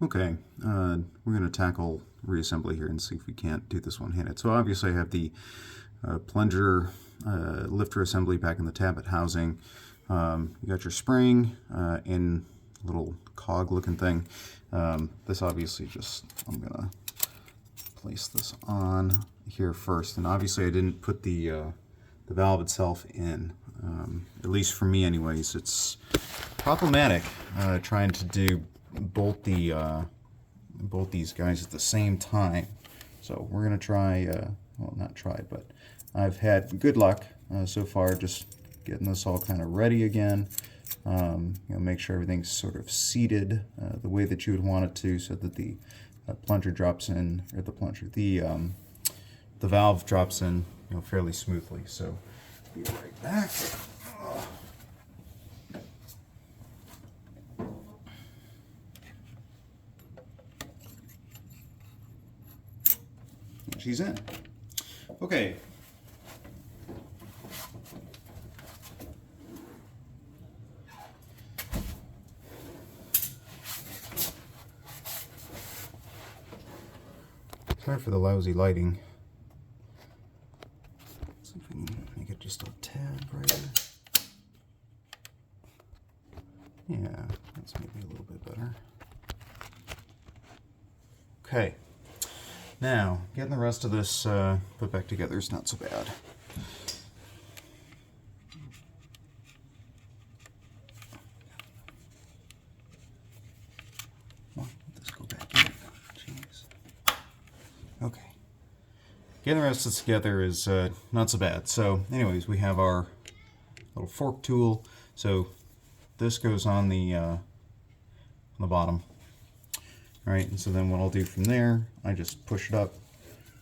Okay, we're going to tackle reassembly here and see if we can't do this one-handed. So obviously I have the plunger lifter assembly back in the tablet housing. You got your spring and little cog looking thing. This obviously just, I'm going to place this on here first. And obviously I didn't put the valve itself in. At least for me anyways, it's problematic trying to do both these guys at the same time. So we're gonna try, well, not try, but I've had good luck so far just getting this all kind of ready again. Make sure everything's sort of seated the way that you would want it to, so that the plunger drops in, or the valve drops in, fairly smoothly. So be right back. She's in. Okay. Sorry for the lousy lighting. See if we can make it just a tad brighter. Yeah, that's maybe a little bit better. Okay. Now, getting the rest of this put back together is not so bad. Well, let this go back in. Jeez. Okay. Getting the rest of this together is not so bad. So, anyways, we have our little fork tool. So, this goes on the bottom. Alright, and so then what I'll do from there, I just push it up,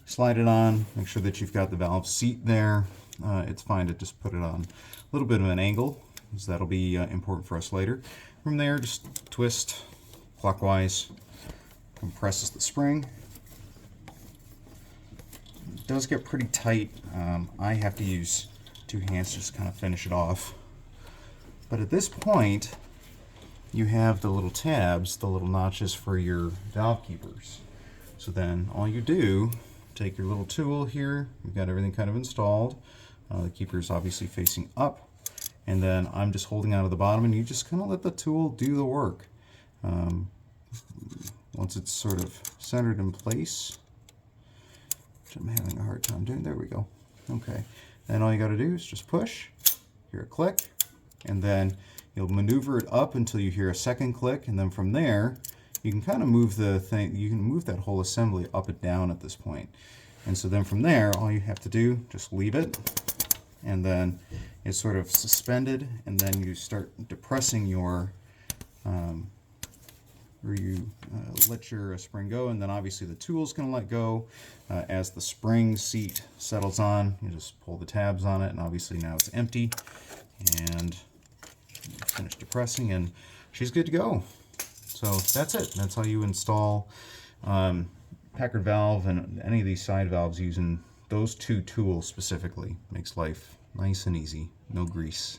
slide it on, make sure that you've got the valve seat there. It's fine to just put it on a little bit of an angle, because that'll be important for us later. From there, just twist clockwise, compresses the spring. It does get pretty tight. I have to use two hands to just kind of finish it off. But at this point, you have the little tabs, the little notches for your valve keepers. So then all you do, take your little tool here, you've got everything kind of installed. The keeper is obviously facing up, and then I'm just holding out of the bottom, and you just kind of let the tool do the work. Once it's sort of centered in place, which I'm having a hard time doing, there we go. Okay, then all you got to do is just push, hear a click, and then you'll maneuver it up until you hear a second click, and then from there, you can kind of move the thing, you can move that whole assembly up and down at this point. And so then from there, all you have to do, just leave it, and then it's sort of suspended, and then you start depressing your, let your spring go, and then obviously the tool's going to let go. As the spring seat settles on, you just pull the tabs on it, and obviously now it's empty, and finish depressing, and she's good to go. So that's it. That's how you install Packard valve and any of these side valves using those two tools specifically. Makes life nice and easy. No grease.